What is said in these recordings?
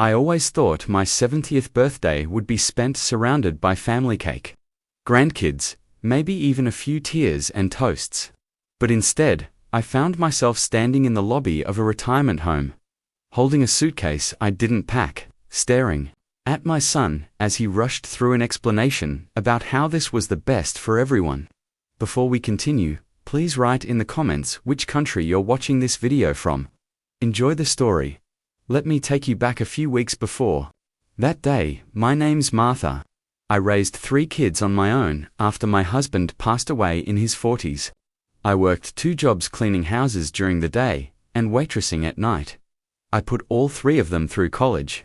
I always thought my 70th birthday would be spent surrounded by family cake, grandkids, maybe even a few tears and toasts. But instead, I found myself standing in the lobby of a retirement home, holding a suitcase I didn't pack, staring at my son as he rushed through an explanation about how this was the best for everyone. Before we continue, please write in the comments which country you're watching this video from. Enjoy the story. Let me take you back a few weeks before that day. My name's Martha. I raised 3 kids on my own after my husband passed away in his 40s. I worked 2 jobs cleaning houses during the day and waitressing at night. I put all 3 of them through college,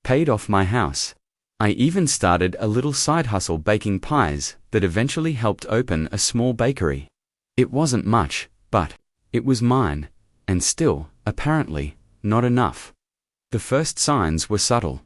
paid off my house. I even started a little side hustle baking pies that eventually helped open a small bakery. It wasn't much, but it was mine, and still, apparently, not enough. The first signs were subtle.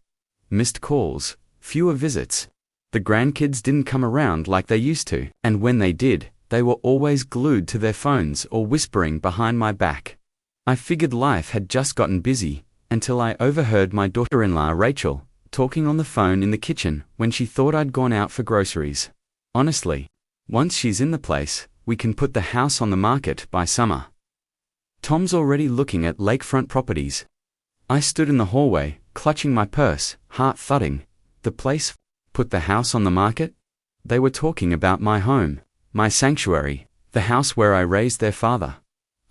Missed calls, fewer visits. The grandkids didn't come around like they used to, and when they did, they were always glued to their phones or whispering behind my back. I figured life had just gotten busy, until I overheard my daughter-in-law Rachel talking on the phone in the kitchen when she thought I'd gone out for groceries. Honestly, once she's in the place, we can put the house on the market by summer. Tom's already looking at lakefront properties. I stood in the hallway, clutching my purse, heart thudding. The place? Put the house on the market? They were talking about my home, my sanctuary, the house where I raised their father.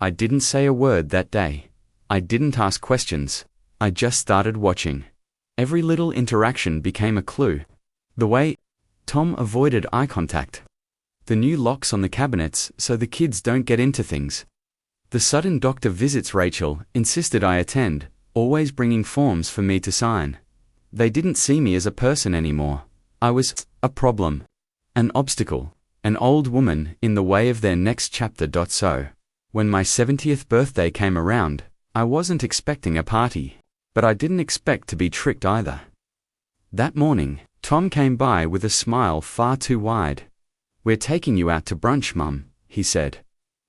I didn't say a word that day. I didn't ask questions. I just started watching. Every little interaction became a clue. The way Tom avoided eye contact. The new locks on the cabinets so the kids don't get into things. The sudden doctor visits Rachel insisted I attend, always bringing forms for me to sign. They didn't see me as a person anymore. I was a problem, an obstacle, an old woman in the way of their next chapter. So, when my 70th birthday came around, I wasn't expecting a party, but I didn't expect to be tricked either. That morning, Tom came by with a smile far too wide. "We're taking you out to brunch, Mum," he said.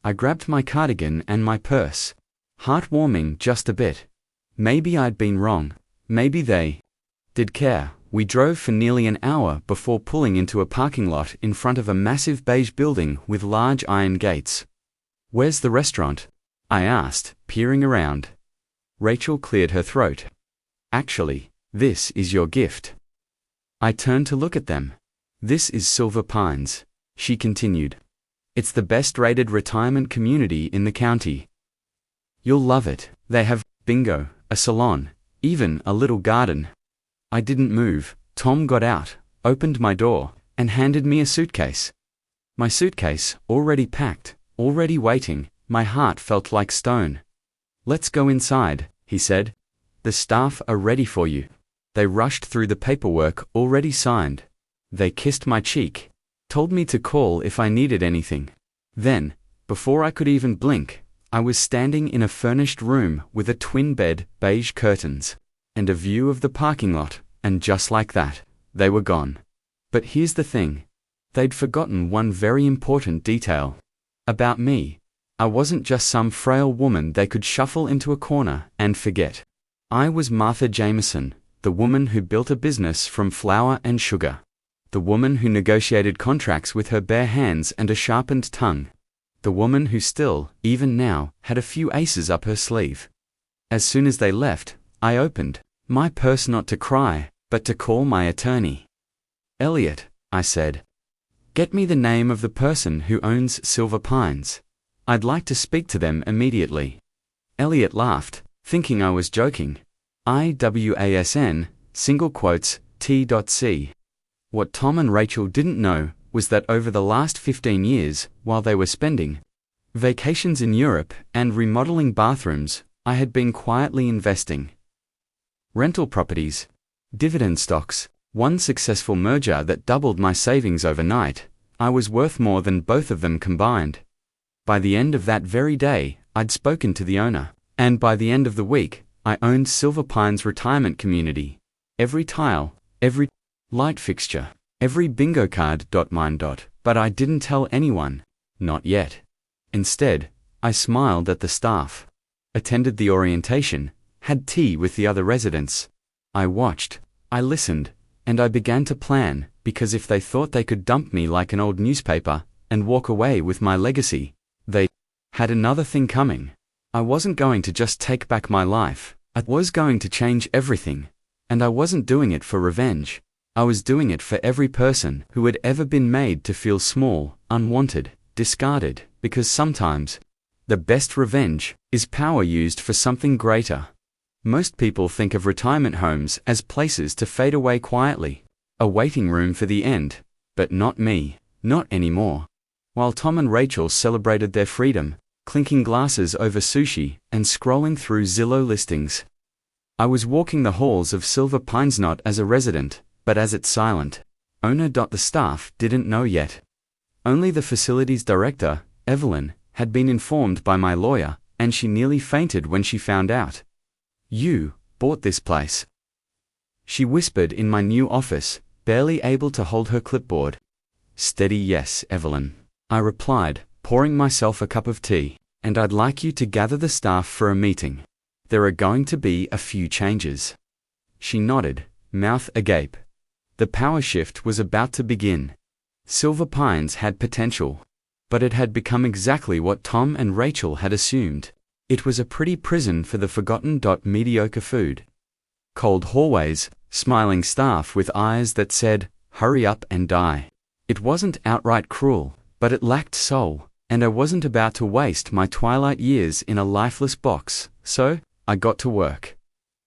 I grabbed my cardigan and my purse. Heartwarming just a bit. Maybe I'd been wrong. Maybe they did care. We drove for nearly an hour before pulling into a parking lot in front of a massive beige building with large iron gates. "Where's the restaurant?" I asked, peering around. Rachel cleared her throat. "Actually, this is your gift." I turned to look at them. "This is Silver Pines," she continued. "It's the best-rated retirement community in the county. You'll love it. They have bingo, a salon, even a little garden." I didn't move. Tom got out, opened my door, and handed me a suitcase. My suitcase, already packed, already waiting. My heart felt like stone. "Let's go inside," he said. "The staff are ready for you." They rushed through the paperwork already signed. They kissed my cheek, told me to call if I needed anything. Then, before I could even blink, I was standing in a furnished room with a twin bed, beige curtains, and a view of the parking lot, and just like that, they were gone. But here's the thing. They'd forgotten one very important detail. About me. I wasn't just some frail woman they could shuffle into a corner and forget. I was Martha Jameson, the woman who built a business from flour and sugar. The woman who negotiated contracts with her bare hands and a sharpened tongue. The woman who still, even now, had a few aces up her sleeve. As soon as they left, I opened my purse not to cry, but to call my attorney. "Elliot," I said. "Get me the name of the person who owns Silver Pines. I'd like to speak to them immediately." Elliot laughed, thinking I was joking. IWASN, single quotes, T.C. What Tom and Rachel didn't know was that over the last 15 years, while they were spending vacations in Europe and remodeling bathrooms, I had been quietly investing. Rental properties, dividend stocks, one successful merger that doubled my savings overnight. I was worth more than both of them combined. By the end of that very day, I'd spoken to the owner, and by the end of the week, I owned Silver Pines Retirement Community. Every tile, every light fixture, every bingo card. Mine. But I didn't tell anyone. Not yet. Instead, I smiled at the staff, attended the orientation, had tea with the other residents. I watched, I listened, and I began to plan, because if they thought they could dump me like an old newspaper and walk away with my legacy, they had another thing coming. I wasn't going to just take back my life. I was going to change everything. And I wasn't doing it for revenge. I was doing it for every person who had ever been made to feel small, unwanted, discarded, because sometimes the best revenge is power used for something greater. Most people think of retirement homes as places to fade away quietly, a waiting room for the end, but not me, not anymore. While Tom and Rachel celebrated their freedom, clinking glasses over sushi and scrolling through Zillow listings, I was walking the halls of Silver Pines not as a resident, but as its silent owner. The staff didn't know yet. Only the facilities director, Evelyn, had been informed by my lawyer, and she nearly fainted when she found out. "You bought this place," she whispered in my new office, barely able to hold her clipboard. "Steady yes, Evelyn," I replied, pouring myself a cup of tea. "And I'd like you to gather the staff for a meeting. There are going to be a few changes." She nodded, mouth agape. The power shift was about to begin. Silver Pines had potential. But it had become exactly what Tom and Rachel had assumed. It was a pretty prison for the forgotten. Mediocre food, cold hallways, smiling staff with eyes that said, "Hurry up and die." It wasn't outright cruel, but it lacked soul, and I wasn't about to waste my twilight years in a lifeless box, so I got to work.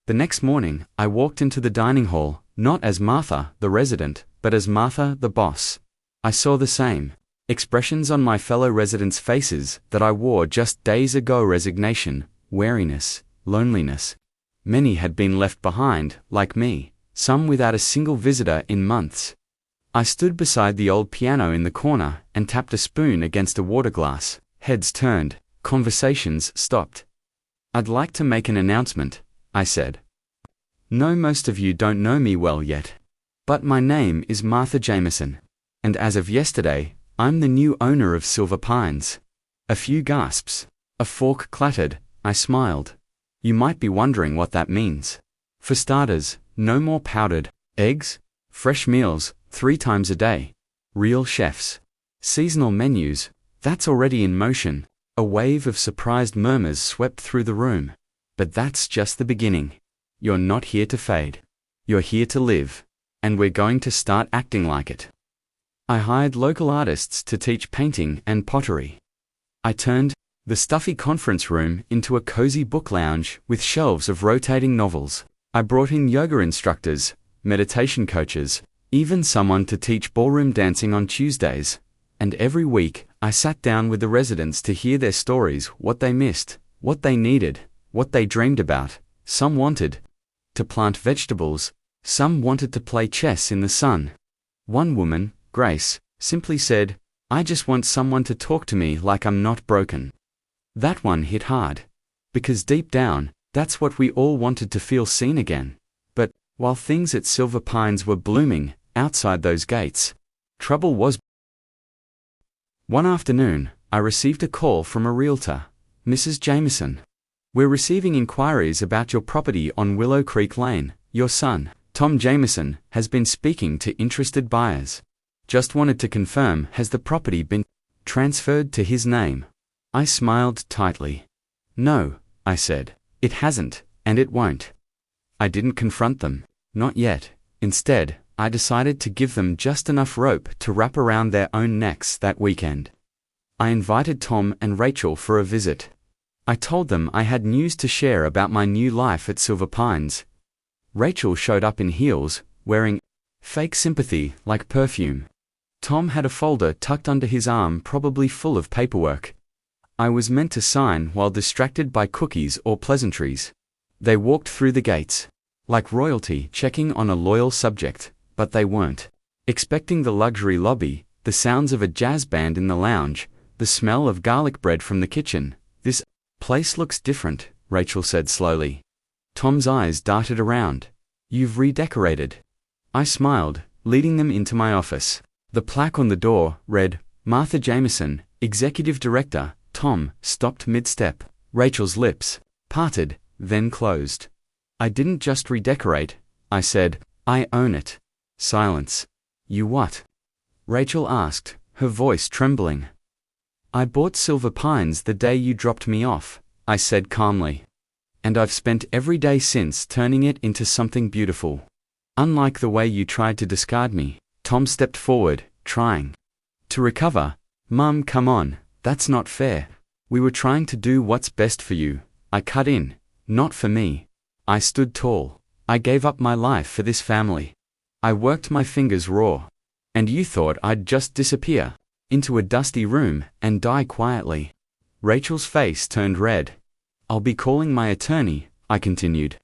The next morning, I walked into the dining hall, not as Martha, the resident, but as Martha, the boss. I saw the same expressions on my fellow residents' faces that I wore just days ago: resignation, weariness, loneliness. Many had been left behind, like me, some without a single visitor in months. I stood beside the old piano in the corner and tapped a spoon against a water glass. Heads turned, conversations stopped. "I'd like to make an announcement," I said. "No, most of you don't know me well yet. But my name is Martha Jameson. And as of yesterday, I'm the new owner of Silver Pines." A few gasps. A fork clattered. I smiled. You might be wondering what that means. For starters, no more powdered eggs, fresh meals 3 times a day, real chefs, seasonal menus. That's already in motion. A wave of surprised murmurs swept through the room. But that's just the beginning. You're not here to fade. You're here to live. And we're going to start acting like it. I hired local artists to teach painting and pottery. I turned the stuffy conference room into a cozy book lounge with shelves of rotating novels. I brought in yoga instructors, meditation coaches, even someone to teach ballroom dancing on Tuesdays. And every week, I sat down with the residents to hear their stories, what they missed, what they needed, what they dreamed about. Some wanted to plant vegetables, some wanted to play chess in the sun. One woman, Grace, simply said, "I just want someone to talk to me like I'm not broken." That one hit hard. Because deep down, that's what we all wanted, to feel seen again. But while things at Silver Pines were blooming, outside those gates, trouble was. One afternoon, I received a call from a realtor. "Mrs. Jameson, we're receiving inquiries about your property on Willow Creek Lane. Your son, Tom Jameson, has been speaking to interested buyers. Just wanted to confirm, has the property been transferred to his name?" I smiled tightly. "No," I said, "it hasn't, and it won't." I didn't confront them. Not yet. Instead, I decided to give them just enough rope to wrap around their own necks that weekend. I invited Tom and Rachel for a visit. I told them I had news to share about my new life at Silver Pines. Rachel showed up in heels, wearing fake sympathy like perfume. Tom had a folder tucked under his arm, probably full of paperwork I was meant to sign while distracted by cookies or pleasantries. They walked through the gates, like royalty checking on a loyal subject, but they weren't. Expecting the luxury lobby, the sounds of a jazz band in the lounge, the smell of garlic bread from the kitchen. "This place looks different," Rachel said slowly. Tom's eyes darted around. "You've redecorated." I smiled, leading them into my office. The plaque on the door read, "Martha Jameson, Executive Director." Tom stopped mid-step. Rachel's lips parted, then closed. "I didn't just redecorate, I said. I own it. Silence. You what? Rachel asked, her voice trembling. I bought Silver Pines the day you dropped me off, I said calmly. And I've spent every day since turning it into something beautiful. Unlike the way you tried to discard me. Tom stepped forward, trying to recover. Mum, come on, that's not fair. We were trying to do what's best for you. I cut in. Not for me. I stood tall. I gave up my life for this family. I worked my fingers raw. And you thought I'd just disappear into a dusty room and die quietly. Rachel's face turned red. I'll be calling my attorney, I continued.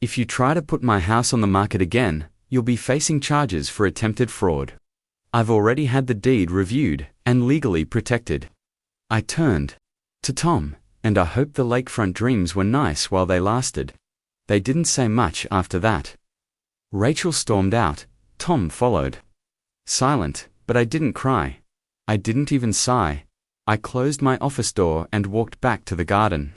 If you try to put my house on the market again, you'll be facing charges for attempted fraud. I've already had the deed reviewed and legally protected. I turned to Tom, and I hoped the lakefront dreams were nice while they lasted. They didn't say much after that. Rachel stormed out. Tom followed. Silent, but I didn't cry. I didn't even sigh. I closed my office door and walked back to the garden,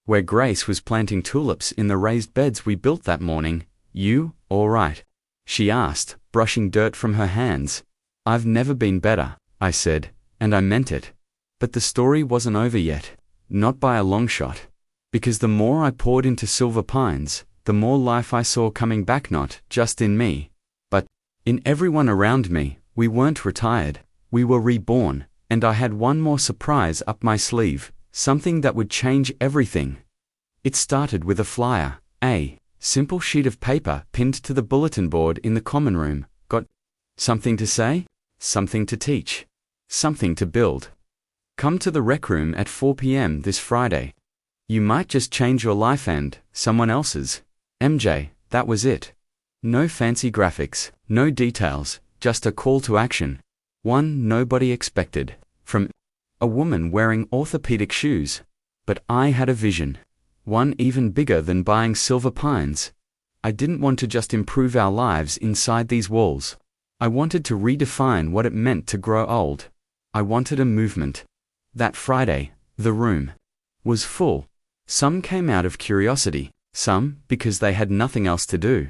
where Grace was planting tulips in the raised beds we built that morning. You, all right? She asked, brushing dirt from her hands. I've never been better, I said, and I meant it. But the story wasn't over yet. Not by a long shot. Because the more I poured into Silver Pines, the more life I saw coming back, not just in me, but in everyone around me. We weren't retired. We were reborn, and I had one more surprise up my sleeve, something that would change everything. It started with a flyer, a simple sheet of paper pinned to the bulletin board in the common room. Got something to say? Something to teach? Something to build? Come to the rec room at 4 p.m. this Friday. You might just change your life and someone else's. MJ, that was it. No fancy graphics, no details, just a call to action. One nobody expected. From a woman wearing orthopedic shoes. But I had a vision. One even bigger than buying Silver Pines. I didn't want to just improve our lives inside these walls. I wanted to redefine what it meant to grow old. I wanted a movement. That Friday, the room was full. Some came out of curiosity, some because they had nothing else to do.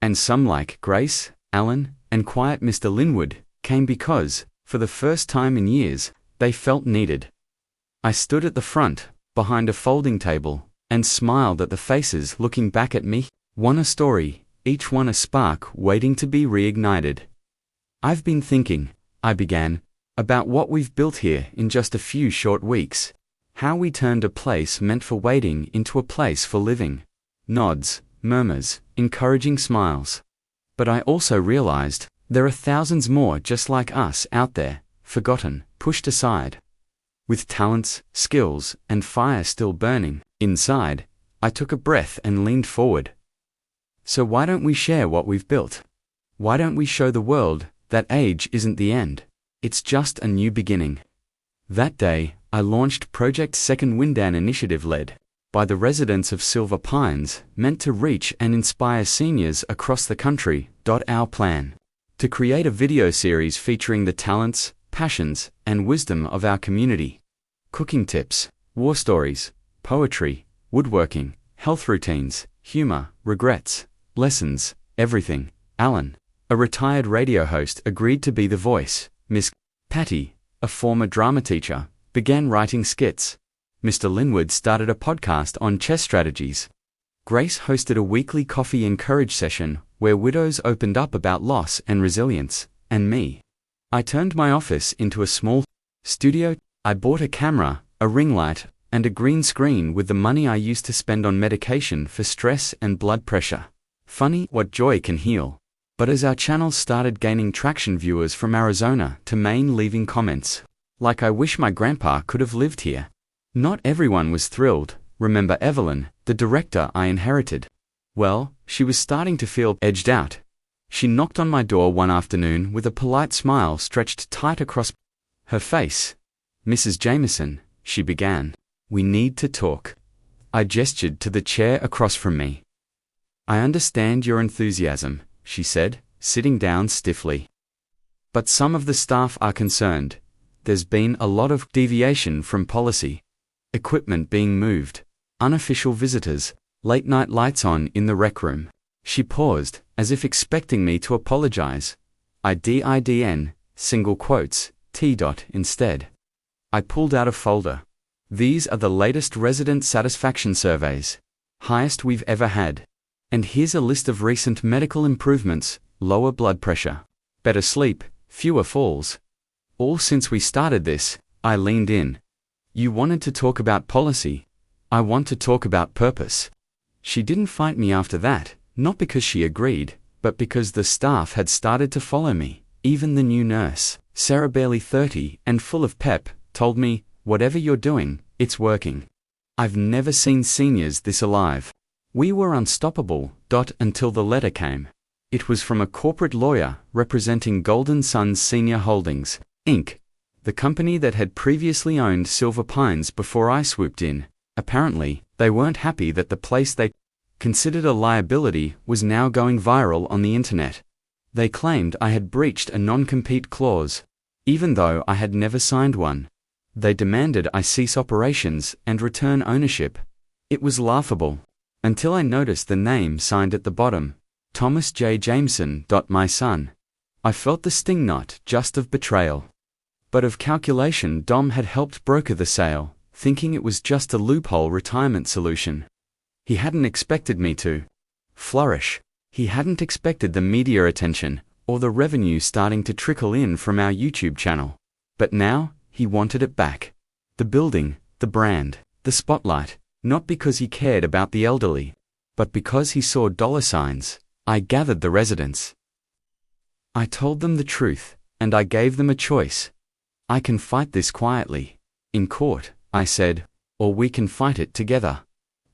And some, like Grace, Alan, and quiet Mr. Linwood, came because, for the first time in years, they felt needed. I stood at the front, behind a folding table, and smiled at the faces looking back at me, one a story, each one a spark waiting to be reignited. I've been thinking, I began, about what we've built here in just a few short weeks. How we turned a place meant for waiting into a place for living. Nods, murmurs, encouraging smiles. But I also realized, there are thousands more just like us out there, forgotten, pushed aside. With talents, skills, and fire still burning inside, I took a breath and leaned forward. So why don't we share what we've built? Why don't we show the world that age isn't the end? It's just a new beginning. That day, I launched Project Second Windan initiative led by the residents of Silver Pines, meant to reach and inspire seniors across the country. Our plan: to create a video series featuring the talents, passions, and wisdom of our community. Cooking tips, war stories, poetry, woodworking, health routines, humor, regrets, lessons, everything. Alan, a retired radio host, agreed to be the voice. Miss Patty, a former drama teacher, began writing skits. Mr. Linwood started a podcast on chess strategies. Grace hosted a weekly coffee encourage session where widows opened up about loss and resilience, and me. I turned my office into a small studio. I bought a camera, a ring light, and a green screen with the money I used to spend on medication for stress and blood pressure. Funny what joy can heal. But as our channel started gaining traction, viewers from Arizona to Maine leaving comments like, I wish my grandpa could have lived here. Not everyone was thrilled. Remember Evelyn, the director I inherited? Well, she was starting to feel edged out. She knocked on my door one afternoon with a polite smile stretched tight across her face. Mrs. Jameson, she began, we need to talk. I gestured to the chair across from me. I understand your enthusiasm, she said, sitting down stiffly. But some of the staff are concerned. There's been a lot of deviation from policy. Equipment being moved, unofficial visitors, late-night lights on in the rec room. She paused, as if expecting me to apologize. I didn, single quotes, T. instead. I pulled out a folder. These are the latest resident satisfaction surveys. Highest we've ever had. And here's a list of recent medical improvements: lower blood pressure, better sleep, fewer falls. All since we started this. I leaned in. You wanted to talk about policy. I want to talk about purpose. She didn't fight me after that, not because she agreed, but because the staff had started to follow me. Even the new nurse, Sarah, barely 30 and full of pep, told me, "Whatever you're doing, it's working." I've never seen seniors this alive. We were unstoppable, until the letter came. It was from a corporate lawyer representing Golden Sons Senior Holdings, Inc., the company that had previously owned Silver Pines before I swooped in. Apparently, they weren't happy that the place they considered a liability was now going viral on the internet. They claimed I had breached a non-compete clause, even though I had never signed one. They demanded I cease operations and return ownership. It was laughable, until I noticed the name signed at the bottom, Thomas J. Jameson. My son. I felt the sting not just of betrayal, but of calculation. Dom had helped broker the sale, thinking it was just a loophole retirement solution. He hadn't expected me to flourish. He hadn't expected the media attention, or the revenue starting to trickle in from our YouTube channel. But now, he wanted it back. The building, the brand, the spotlight, not because he cared about the elderly, but because he saw dollar signs. I gathered the residents. I told them the truth, and I gave them a choice. I can fight this quietly, in court, I said, or we can fight it together.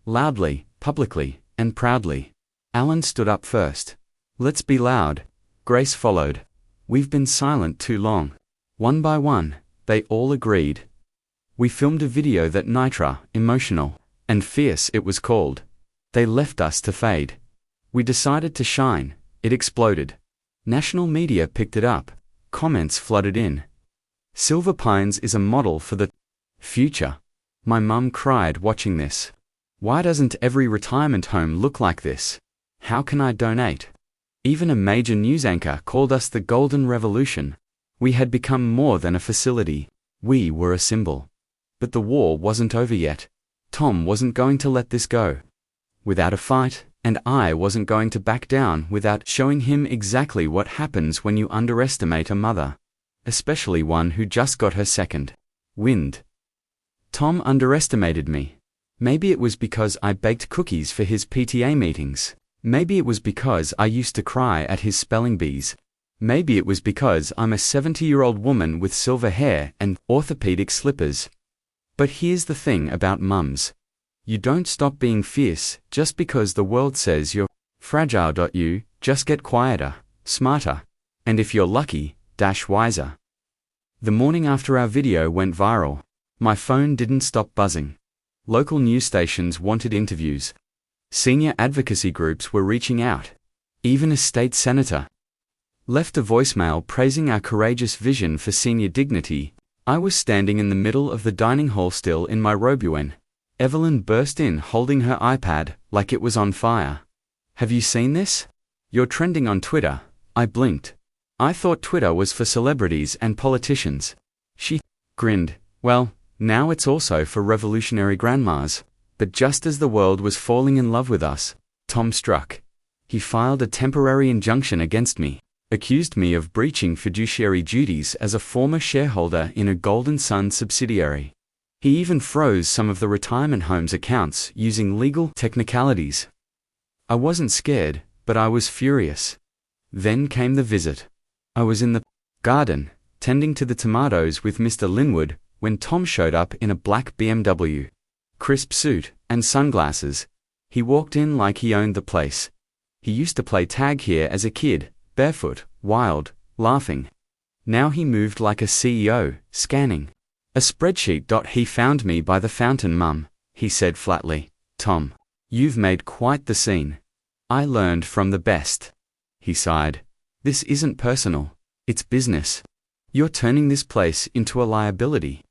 Loudly, publicly, and proudly. Alan stood up first. Let's be loud. Grace followed. We've been silent too long. One by one, they all agreed. We filmed a video that Nitra, emotional, and fierce it was called. They left us to fade. We decided to shine. It exploded. National media picked it up. Comments flooded in. Silver Pines is a model for the future. My mum cried watching this. Why doesn't every retirement home look like this? How can I donate? Even a major news anchor called us the Golden Revolution. We had become more than a facility. We were a symbol. But the war wasn't over yet. Tom wasn't going to let this go without a fight, and I wasn't going to back down without showing him exactly what happens when you underestimate a mother, especially one who just got her second wind. Tom underestimated me. Maybe it was because I baked cookies for his PTA meetings. Maybe it was because I used to cry at his spelling bees. Maybe it was because I'm a 70-year-old woman with silver hair and orthopedic slippers. But here's the thing about mums. You don't stop being fierce just because the world says you're fragile. You just get quieter, smarter, and if you're lucky, wiser. The morning after our video went viral, my phone didn't stop buzzing. Local news stations wanted interviews. Senior advocacy groups were reaching out. Even a state senator left a voicemail praising our courageous vision for senior dignity. I was standing in the middle of the dining hall still in my robe when Evelyn burst in holding her iPad like it was on fire. Have you seen this? You're trending on Twitter. I blinked. I thought Twitter was for celebrities and politicians. She grinned. Well, now it's also for revolutionary grandmas. But just as the world was falling in love with us, Tom struck. He filed a temporary injunction against me, accused me of breaching fiduciary duties as a former shareholder in a Golden Sun subsidiary. He even froze some of the retirement home's accounts using legal technicalities. I wasn't scared, but I was furious. Then came the visit. I was in the garden, tending to the tomatoes with Mr. Linwood, when Tom showed up in a black BMW, crisp suit, and sunglasses. He walked in like he owned the place. He used to play tag here as a kid, barefoot, wild, laughing. Now he moved like a CEO, scanning a spreadsheet. He found me by the fountain, Mum, he said flatly. Tom, you've made quite the scene. I learned from the best. He sighed. This isn't personal. It's business. You're turning this place into a liability.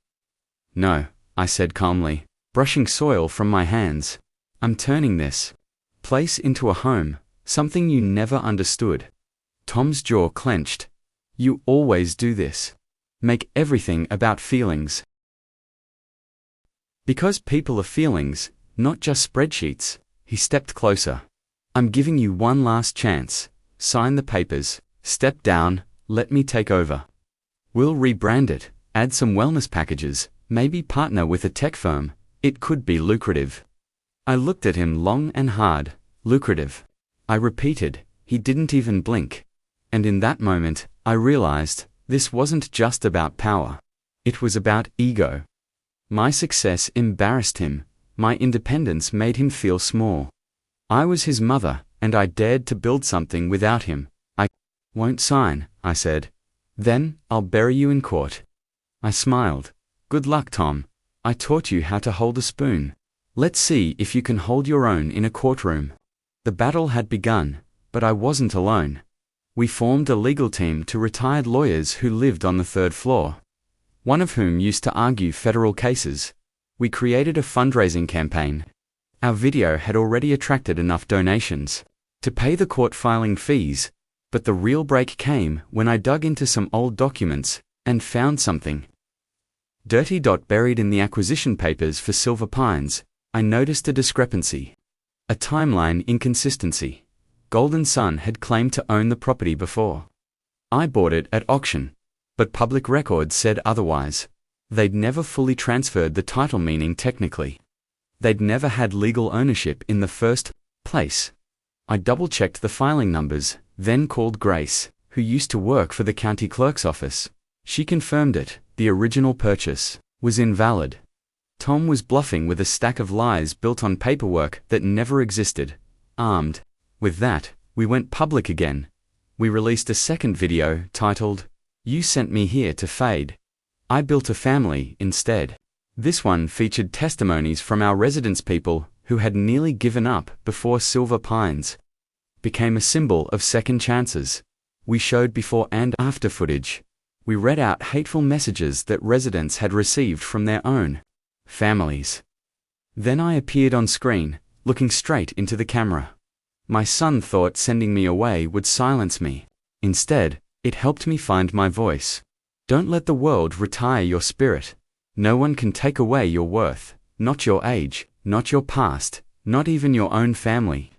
No, I said calmly, brushing soil from my hands. I'm turning this place into a home, Something you never understood. Tom's jaw clenched. You always do this. Make everything about feelings. Because people are feelings, not just spreadsheets. He stepped closer. I'm giving you one last chance. Sign the papers, step down, let me take over. We'll rebrand it, add some wellness packages, maybe partner with a tech firm. It could be lucrative. I looked at him long and hard. Lucrative. I repeated. He didn't even blink. And in that moment, I realized, this wasn't just about power. It was about ego. My success embarrassed him. My independence made him feel small. I was his mother, and I dared to build something without him. I won't sign, I said. Then, I'll bury you in court. I smiled. Good luck, Tom. I taught you how to hold a spoon. Let's see if you can hold your own in a courtroom. The battle had begun, but I wasn't alone. We formed a legal team to retired lawyers who lived on the third floor, one of whom used to argue federal cases. We created a fundraising campaign. Our video had already attracted enough donations to pay the court filing fees, but the real break came when I dug into some old documents and found something. Dirty dot buried in the acquisition papers for Silver Pines. I noticed a discrepancy. A timeline inconsistency. Golden Sun had claimed to own the property before. I bought it at auction, but public records said otherwise. They'd never fully transferred the title, meaning technically they'd never had legal ownership in the first place. I double-checked the filing numbers, then called Grace, who used to work for the county clerk's office. She confirmed it. The original purchase was invalid. Tom was bluffing with a stack of lies built on paperwork that never existed. Armed with that, we went public again. We released a second video titled, You Sent Me Here to Fade. I Built a Family instead. This one featured testimonies from our residence people who had nearly given up before Silver Pines became a symbol of second chances. We showed before and after footage. We read out hateful messages that residents had received from their own families. Then I appeared on screen, looking straight into the camera. My son thought sending me away would silence me. Instead, it helped me find my voice. Don't let the world retire your spirit. No one can take away your worth, not your age, not your past, not even your own family.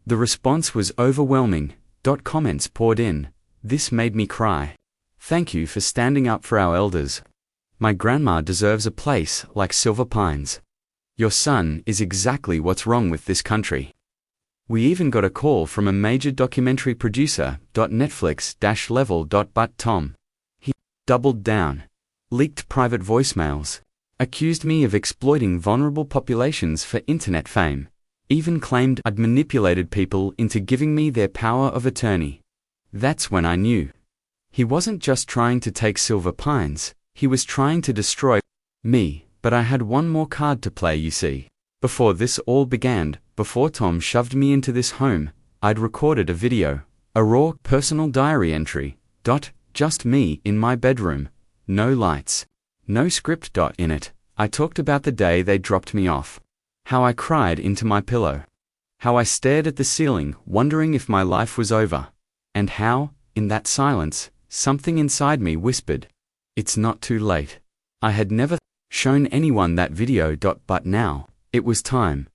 The response was overwhelming. Comments poured in. This made me cry. Thank you for standing up for our elders. My grandma deserves a place like Silver Pines. Your son is exactly what's wrong with this country. We even got a call from a major documentary producer. Netflix-level. But Tom. He doubled down. Leaked private voicemails. Accused me of exploiting vulnerable populations for internet fame. Even claimed I'd manipulated people into giving me their power of attorney. That's when I knew. He wasn't just trying to take Silver Pines, he was trying to destroy me. But I had one more card to play, you see. Before this all began, before Tom shoved me into this home, I'd recorded a video. A raw, personal diary entry. Just me in my bedroom. No lights. No script. In it, I talked about the day they dropped me off. How I cried into my pillow. How I stared at the ceiling, wondering if my life was over. And how, in that silence, something inside me whispered, it's not too late. I had never shown anyone that video. But now, it was time.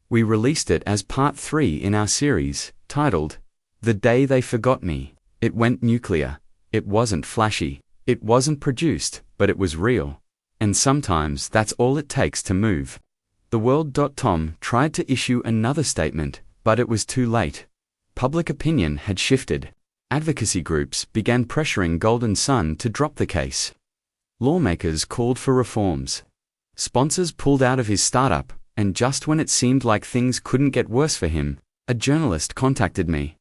We released it as part 3 in our series, titled, The Day They Forgot Me. It went nuclear. It wasn't flashy. It wasn't produced, but it was real. And sometimes that's all it takes to move the world. Tom tried to issue another statement, but it was too late. Public opinion had shifted. Advocacy groups began pressuring Golden Sun to drop the case. Lawmakers called for reforms. Sponsors pulled out of his startup, and just when it seemed like things couldn't get worse for him, a journalist contacted me.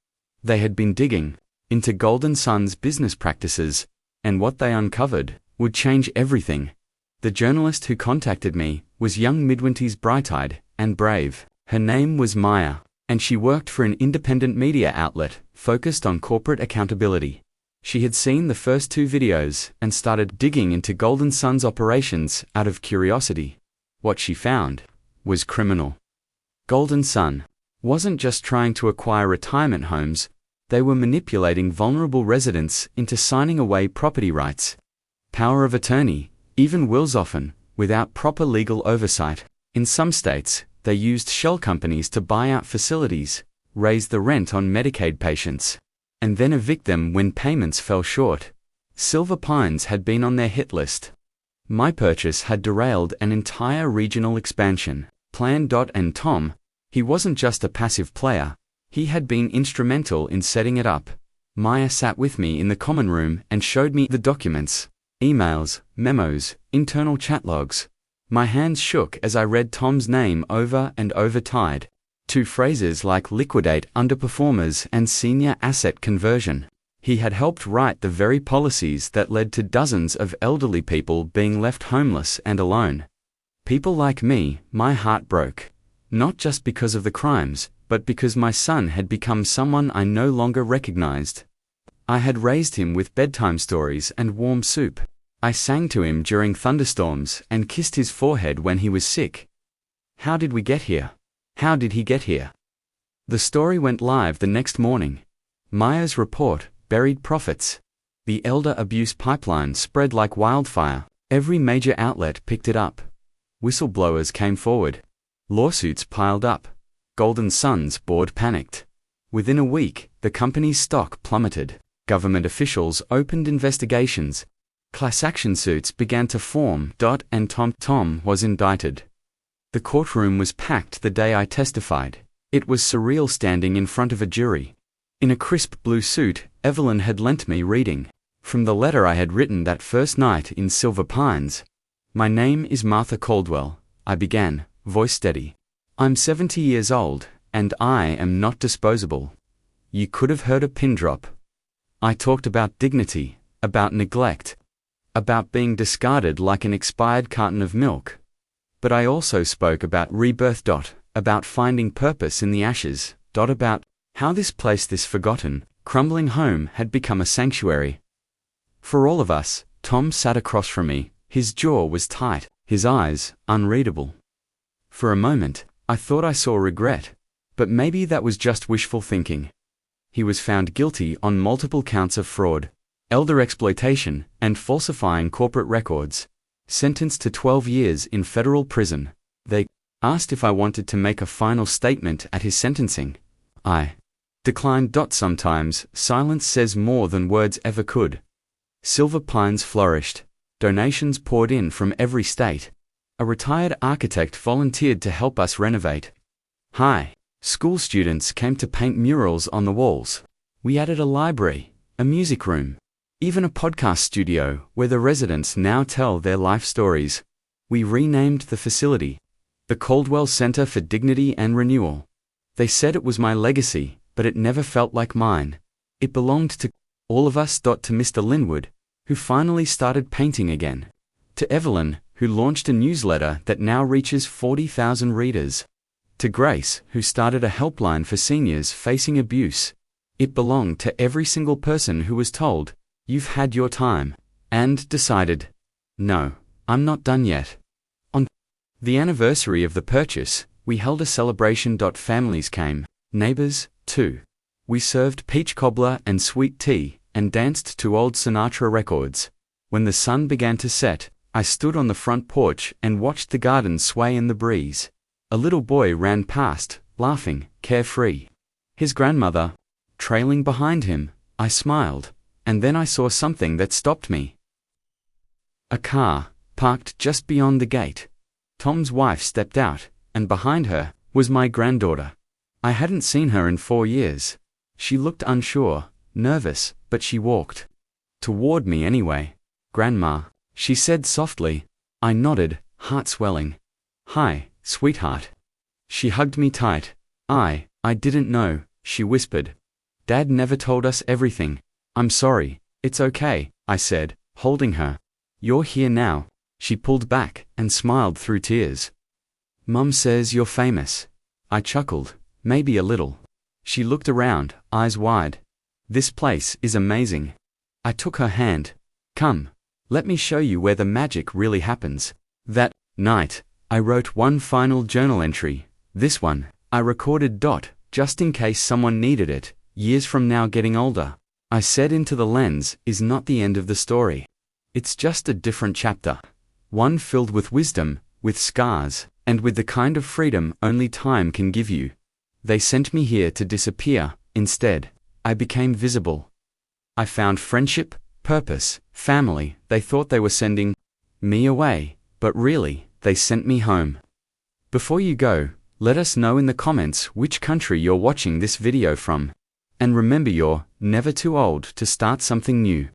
They had been digging into Golden Sun's business practices, and what they uncovered would change everything. The journalist who contacted me was young midtwenties, bright-eyed and brave. Her name was Maya, and she worked for an independent media outlet focused on corporate accountability. She had seen the first 2 videos and started digging into Golden Sun's operations out of curiosity. What she found was criminal. Golden Sun wasn't just trying to acquire retirement homes, they were manipulating vulnerable residents into signing away property rights. Power of attorney, even wills often, without proper legal oversight. In some states, they used shell companies to buy out facilities, raise the rent on Medicaid patients, and then evict them when payments fell short. Silver Pines had been on their hit list. My purchase had derailed an entire regional expansion plan. And Tom, he wasn't just a passive player, he had been instrumental in setting it up. Maya sat with me in the common room and showed me the documents, emails, memos, internal chat logs. My hands shook as I read Tom's name over and over, tied to phrases like liquidate underperformers and senior asset conversion. He had helped write the very policies that led to dozens of elderly people being left homeless and alone. People like me, my heart broke. Not just because of the crimes, but because my son had become someone I no longer recognized. I had raised him with bedtime stories and warm soup. I sang to him during thunderstorms and kissed his forehead when he was sick. How did we get here? How did he get here? The story went live the next morning. Maya's report, buried profits. The elder abuse pipeline spread like wildfire. Every major outlet picked it up. Whistleblowers came forward. Lawsuits piled up. Golden Sun's board panicked. Within a week, the company's stock plummeted. Government officials opened investigations. Class action suits began to form. And Tom was indicted. The courtroom was packed the day I testified. It was surreal standing in front of a jury. In a crisp blue suit, Evelyn had lent me reading from the letter I had written that first night in Silver Pines. My name is Martha Caldwell, I began, voice steady. I'm 70 years old, and I am not disposable. You could have heard a pin drop. I talked about dignity, about neglect, about being discarded like an expired carton of milk. But I also spoke about rebirth. About finding purpose in the ashes. About how this place, this forgotten, crumbling home, had become a sanctuary. For all of us. Tom sat across from me. His jaw was tight, his eyes unreadable. For a moment, I thought I saw regret, but maybe that was just wishful thinking. He was found guilty on multiple counts of fraud, elder exploitation, and falsifying corporate records. Sentenced to 12 years in federal prison. They asked if I wanted to make a final statement at his sentencing. I declined. Sometimes silence says more than words ever could. Silver Pines flourished. Donations poured in from every state. A retired architect volunteered to help us renovate. High school students came to paint murals on the walls. We added a library, a music room, even a podcast studio where the residents now tell their life stories. We renamed the facility the Caldwell Center for Dignity and Renewal. They said it was my legacy, but it never felt like mine. It belonged to all of us. To Mr. Linwood, who finally started painting again. To Evelyn, who launched a newsletter that now reaches 40,000 readers. To Grace, who started a helpline for seniors facing abuse. It belonged to every single person who was told, "You've had your time," and decided, "No, I'm not done yet." On the anniversary of the purchase, we held a celebration. Families came, neighbors, too. We served peach cobbler and sweet tea, and danced to old Sinatra records. When the sun began to set, I stood on the front porch and watched the garden sway in the breeze. A little boy ran past, laughing, carefree. His grandmother trailing behind him. I smiled, and then I saw something that stopped me. A car, parked just beyond the gate. Tom's wife stepped out, and behind her was my granddaughter. I hadn't seen her in 4 years. She looked unsure, nervous, but she walked toward me anyway. "Grandma," she said softly. I nodded, heart swelling. "Hi, sweetheart." She hugged me tight. I didn't know," she whispered. "Dad never told us everything. I'm sorry." "It's okay," I said, holding her. "You're here now." She pulled back and smiled through tears. "Mum says you're famous." I chuckled, maybe a little. She looked around, eyes wide. "This place is amazing." I took her hand. "Come, let me show you where the magic really happens." That night, I wrote one final journal entry. This one, I recorded. Just in case someone needed it, years from now getting older. I said into the lens is not the end of the story. It's just a different chapter. One filled with wisdom, with scars, and with the kind of freedom only time can give you. They sent me here to disappear. Instead, I became visible. I found friendship, purpose, family. They thought they were sending me away, but really, they sent me home. Before you go, let us know in the comments which country you're watching this video from. And remember, you're never too old to start something new.